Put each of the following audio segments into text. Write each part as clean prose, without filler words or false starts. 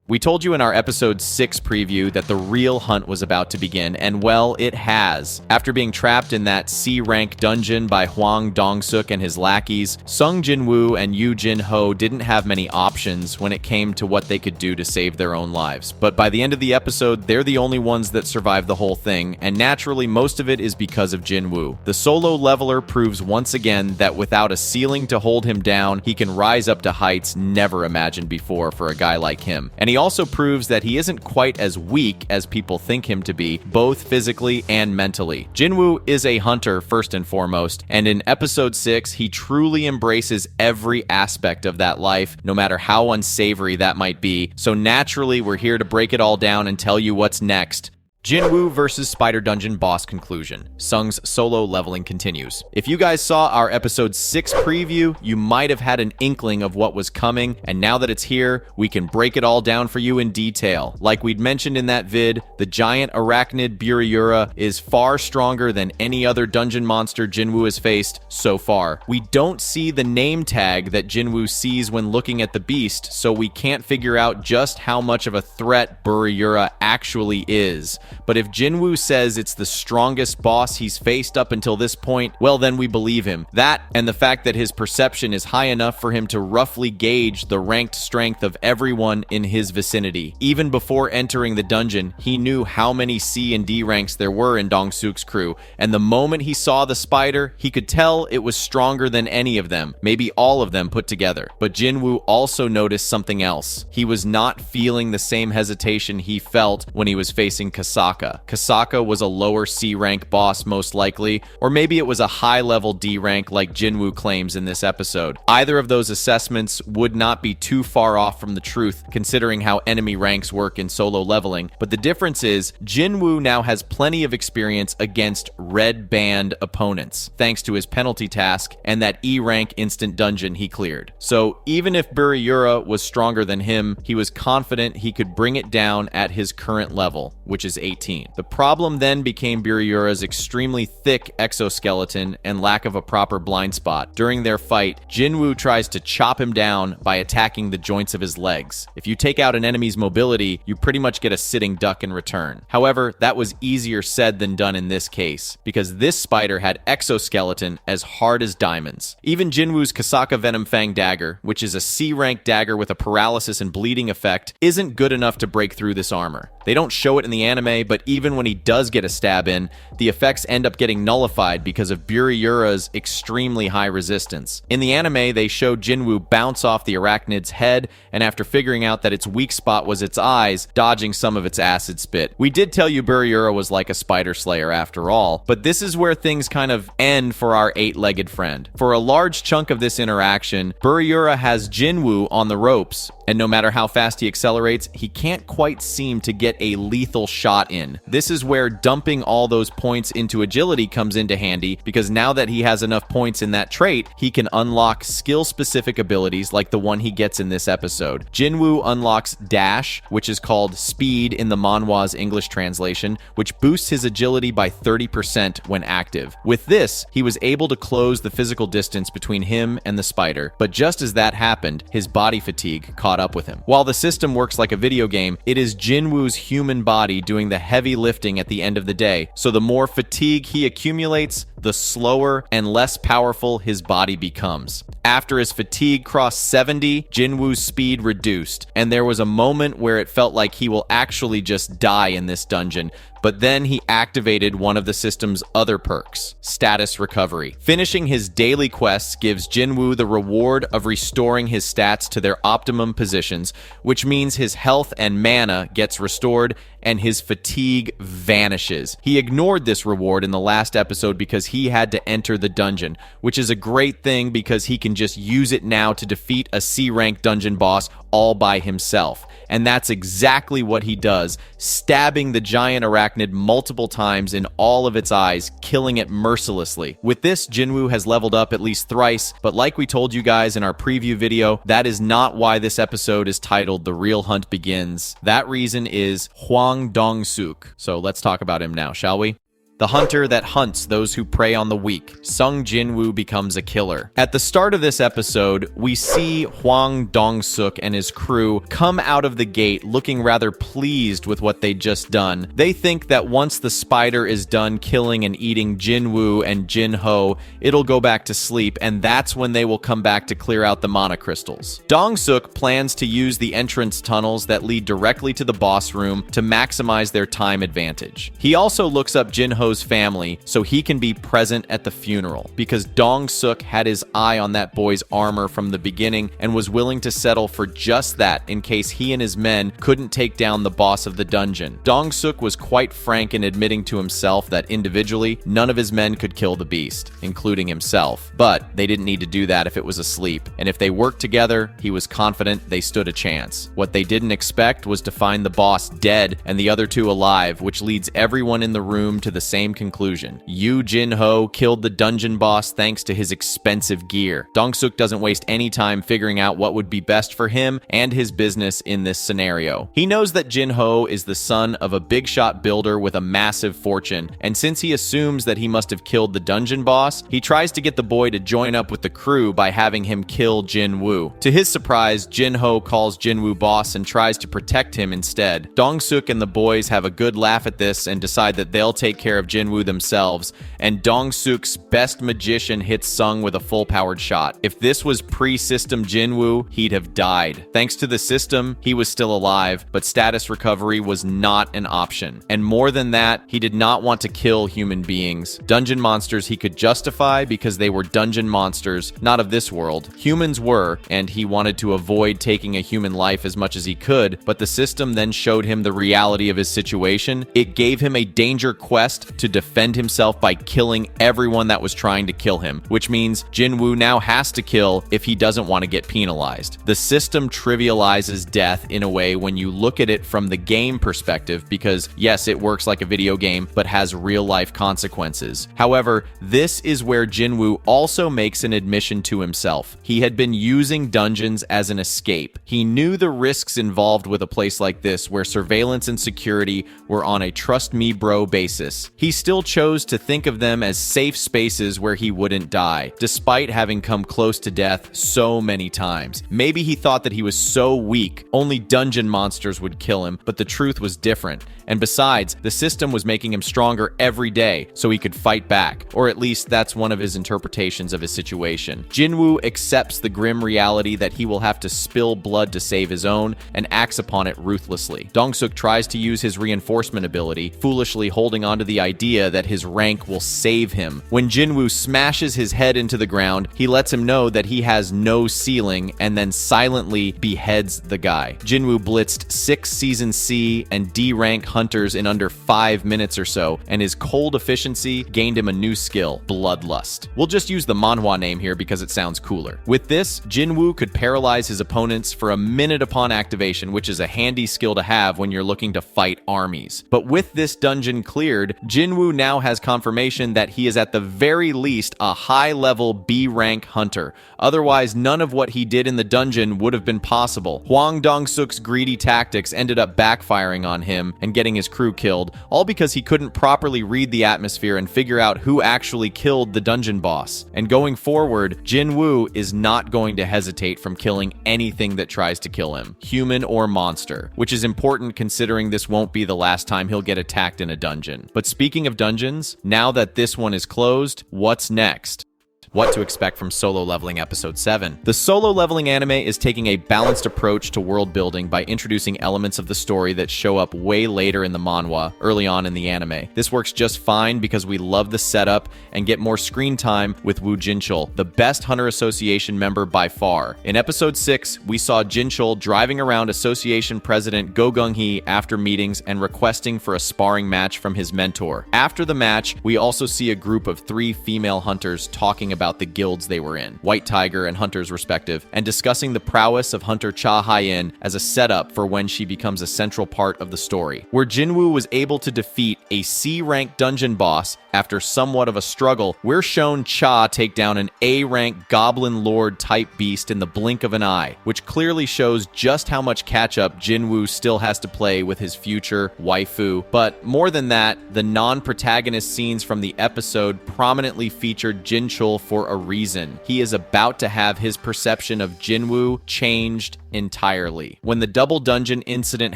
We told you in our episode 6 preview that the real hunt was about to begin, and well, it has. After being trapped in that C-rank dungeon by Dong Suk and his lackeys, Sung Jinwoo and Yoo Jin-ho didn't have many options when it came to what they could do to save their own lives. But by the end of the episode, they're the only ones that survive the whole thing, and naturally, most of it is because of Jinwoo. The solo leveler proves once again that without a ceiling to hold him down, he can rise up to heights never imagined before for a guy like him. And he also proves that he isn't quite as weak as people think him to be, both physically and mentally. Jinwoo is a hunter first and foremost, and in episode 6, he truly embraces every aspect of that life, no matter how unsavory that might be. So naturally, we're here to break it all down and tell you what's next. Jinwoo versus Spider Dungeon boss conclusion. Sung's solo leveling continues. If you guys saw our episode 6 preview, you might have had an inkling of what was coming, and now that it's here, we can break it all down for you in detail. Like we'd mentioned in that vid, the giant arachnid Buriura is far stronger than any other dungeon monster Jinwoo has faced so far. We don't see the name tag that Jinwoo sees when looking at the beast, so we can't figure out just how much of a threat Buriura actually is. But if Jinwoo says it's the strongest boss he's faced up until this point, well then we believe him. That, and the fact that his perception is high enough for him to roughly gauge the ranked strength of everyone in his vicinity. Even before entering the dungeon, he knew how many C and D ranks there were in Dong Suk's crew, and the moment he saw the spider, he could tell it was stronger than any of them, maybe all of them put together. But Jinwoo also noticed something else. He was not feeling the same hesitation he felt when he was facing Kasaka. Kasaka was a lower C rank boss most likely, or maybe it was a high level D rank like Jinwoo claims in this episode. Either of those assessments would not be too far off from the truth considering how enemy ranks work in solo leveling, but the difference is Jinwoo now has plenty of experience against red band opponents, thanks to his penalty task and that E rank instant dungeon he cleared. So even if Buriura was stronger than him, he was confident he could bring it down at his current level, which is 18. The problem then became Buriura's extremely thick exoskeleton and lack of a proper blind spot. During their fight, Jinwoo tries to chop him down by attacking the joints of his legs. If you take out an enemy's mobility, you pretty much get a sitting duck in return. However, that was easier said than done in this case, because this spider had exoskeleton as hard as diamonds. Even Jinwoo's Kasaka Venom Fang dagger, which is a C-rank dagger with a paralysis and bleeding effect, isn't good enough to break through this armor. They don't show it in the anime, but even when he does get a stab in, the effects end up getting nullified because of Buriura's extremely high resistance. In the anime, they show Jinwoo bounce off the arachnid's head, and after figuring out that its weak spot was its eyes, dodging some of its acid spit. We did tell you Buriura was like a spider slayer after all, but this is where things kind of end for our 8-legged friend. For a large chunk of this interaction, Buriura has Jinwoo on the ropes, and no matter how fast he accelerates, he can't quite seem to get a lethal shot in. This is where dumping all those points into agility comes into handy, because now that he has enough points in that trait, he can unlock skill-specific abilities like the one he gets in this episode. Jinwoo unlocks Dash, which is called Speed in the manhwa's English translation, which boosts his agility by 30% when active. With this, he was able to close the physical distance between him and the spider, but just as that happened, his body fatigue caught up with him. While the system works like a video game, it is Jinwoo's human body doing the heavy lifting at the end of the day, so the more fatigue he accumulates, the slower and less powerful his body becomes. After his fatigue crossed 70, Jinwoo's speed reduced, and there was a moment where it felt like he will actually just die in this dungeon, but then he activated one of the system's other perks, Status Recovery. Finishing his daily quests gives Jinwoo the reward of restoring his stats to their optimum positions, which means his health and mana gets restored and his fatigue vanishes. He ignored this reward in the last episode because he had to enter the dungeon, which is a great thing because he can just use it now to defeat a C-rank dungeon boss all by himself. And that's exactly what he does, stabbing the giant arachnid multiple times in all of its eyes, killing it mercilessly. With this, Jinwoo has leveled up at least thrice, but like we told you guys in our preview video, that is not why this episode is titled The Real Hunt Begins. That reason is Dong Suk. So let's talk about him now, shall we? the hunter that hunts those who prey on the weak. Sung Jinwoo becomes a killer. At the start of this episode, we see Dong Suk and his crew come out of the gate looking rather pleased with what they'd just done. They think that once the spider is done killing and eating Jinwoo and Jinho, it'll go back to sleep, and that's when they will come back to clear out the mana crystals. Dong Suk plans to use the entrance tunnels that lead directly to the boss room to maximize their time advantage. He also looks up Jinho's family so he can be present at the funeral, because Dong Suk had his eye on that boy's armor from the beginning and was willing to settle for just that in case he and his men couldn't take down the boss of the dungeon. Dong Suk was quite frank in admitting to himself that individually, none of his men could kill the beast, including himself. But they didn't need to do that if it was asleep, and if they worked together, he was confident they stood a chance. What they didn't expect was to find the boss dead and the other two alive, which leads everyone in the room to the same conclusion. Yu Jinho killed the dungeon boss thanks to his expensive gear. Dong Suk doesn't waste any time figuring out what would be best for him and his business in this scenario. He knows that Jinho is the son of a big shot builder with a massive fortune, and since he assumes that he must have killed the dungeon boss, he tries to get the boy to join up with the crew by having him kill Jinwoo. To his surprise, Jinho calls Jinwoo boss and tries to protect him instead. Dong Suk and the boys have a good laugh at this and decide that they'll take care of Jinwoo themselves, and Dong Suk's best magician hits Sung with a full-powered shot. If this was pre-system Jinwoo, he'd have died. Thanks to the system, he was still alive, but status recovery was not an option. And more than that, he did not want to kill human beings. Dungeon monsters he could justify because they were dungeon monsters, not of this world. Humans were, and he wanted to avoid taking a human life as much as he could, but the system then showed him the reality of his situation. It gave him a danger quest to defend himself by killing everyone that was trying to kill him, which means Jinwoo now has to kill if he doesn't want to get penalized. The system trivializes death in a way when you look at it from the game perspective, because yes, it works like a video game, but has real-life consequences. However, this is where Jinwoo also makes an admission to himself. He had been using dungeons as an escape. He knew the risks involved with a place like this where surveillance and security were on a trust me bro basis. He still chose to think of them as safe spaces where he wouldn't die, despite having come close to death so many times. Maybe he thought that he was so weak, only dungeon monsters would kill him, but the truth was different. And besides, the system was making him stronger every day so he could fight back, or at least that's one of his interpretations of his situation. Jinwoo accepts the grim reality that he will have to spill blood to save his own and acts upon it ruthlessly. Dong Suk tries to use his reinforcement ability, foolishly holding on to the idea that his rank will save him. When Jinwoo smashes his head into the ground, he lets him know that he has no ceiling and then silently beheads the guy. Jinwoo blitzed 6 Season C and D rank hunters in under 5 minutes or so, and his cold efficiency gained him a new skill, Bloodlust. We'll just use the manhwa name here because it sounds cooler. With this, Jinwoo could paralyze his opponents for a minute upon activation, which is a handy skill to have when you're looking to fight armies. But with this dungeon cleared, Jinwoo now has confirmation that he is at the very least a high-level B rank hunter. Otherwise, none of what he did in the dungeon would have been possible. Dong Suk's greedy tactics ended up backfiring on him and getting his crew killed, all because he couldn't properly read the atmosphere and figure out who actually killed the dungeon boss. And going forward, Jinwoo is not going to hesitate from killing anything that tries to kill him, human or monster, which is important considering this won't be the last time he'll get attacked in a dungeon. But speaking of dungeons, now that this one is closed, what's next? What to expect from Solo Leveling Episode 7. The Solo Leveling anime is taking a balanced approach to world building by introducing elements of the story that show up way later in the manhwa, early on in the anime. This works just fine because we love the setup and get more screen time with Woo Jinchul, the best Hunter Association member by far. In Episode 6, we saw Jinchul driving around Association President Go Gung-hee after meetings and requesting for a sparring match from his mentor. After the match, we also see a group of 3 female hunters talking about the guilds they were in, White Tiger and Hunter's respective, and discussing the prowess of Hunter Cha Hyen as a setup for when she becomes a central part of the story. Where Jinwoo was able to defeat a C-rank dungeon boss after somewhat of a struggle, we're shown Cha take down an A-rank Goblin Lord type beast in the blink of an eye, which clearly shows just how much catch-up Jinwoo still has to play with his future waifu. But more than that, the non-protagonist scenes from the episode prominently featured Jinchul for a reason. He is about to have his perception of Jinwoo changed entirely. When the double dungeon incident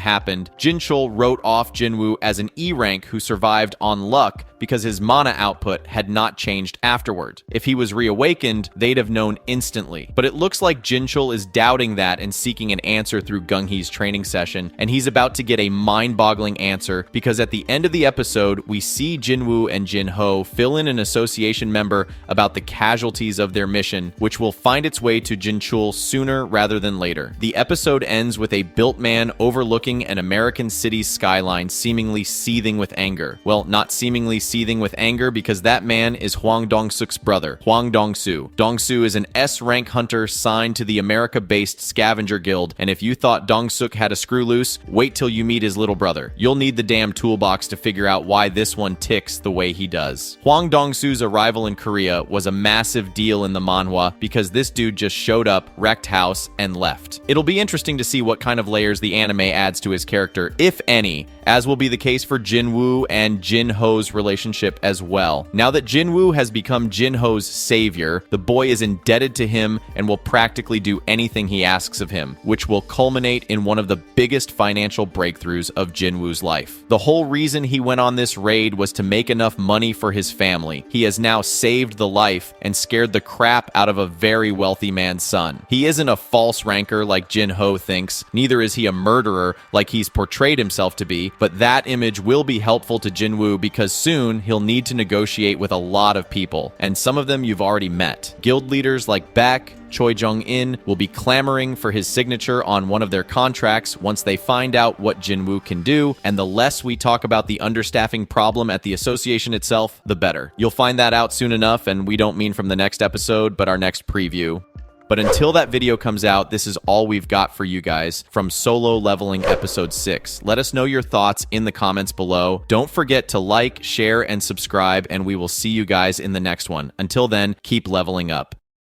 happened, Jinchul wrote off Jinwoo as an E-rank who survived on luck because his mana output had not changed afterward. If he was reawakened, they'd have known instantly. But it looks like Jinchul is doubting that and seeking an answer through Gung-hee's training session, and he's about to get a mind-boggling answer because at the end of the episode, we see Jinwoo and Jin-ho fill in an association member about the casualties of their mission, which will find its way to Jinchul sooner rather than later. The episode ends with a built man overlooking an American city's skyline seemingly seething with anger. Well, not seemingly seething with anger because that man is Hwang Dong Suk's brother, Hwang Dong Suk. Dong Suk is an S-rank hunter signed to the America-based Scavenger Guild, and if you thought Dong Suk had a screw loose, wait till you meet his little brother. You'll need the damn toolbox to figure out why this one ticks the way he does. Hwang Dong Suk's arrival in Korea was a massive deal in the manhwa because this dude just showed up, wrecked house, and left. It'll be interesting to see what kind of layers the anime adds to his character, if any, as will be the case for Jinwoo and Jin-ho's relationship as well. Now that Jinwoo has become Jin-ho's savior, the boy is indebted to him and will practically do anything he asks of him, which will culminate in one of the biggest financial breakthroughs of Jinwoo's life. The whole reason he went on this raid was to make enough money for his family. He has now saved the life and scared the crap out of a very wealthy man's son. He isn't a false ranker like Jin-ho thinks, neither is he a murderer like he's portrayed himself to be, but that image will be helpful to Jinwoo because soon he'll need to negotiate with a lot of people, and some of them you've already met. Guild leaders like Beck, Choi Jong-in will be clamoring for his signature on one of their contracts once they find out what Jinwoo can do, and the less we talk about the understaffing problem at the association itself, the better. You'll find that out soon enough, and we don't mean from the next episode, but our next preview. But until that video comes out, this is all we've got for you guys from Solo Leveling Episode 6. Let us know your thoughts in the comments below. Don't forget to like, share, and subscribe, and we will see you guys in the next one. Until then, keep leveling up.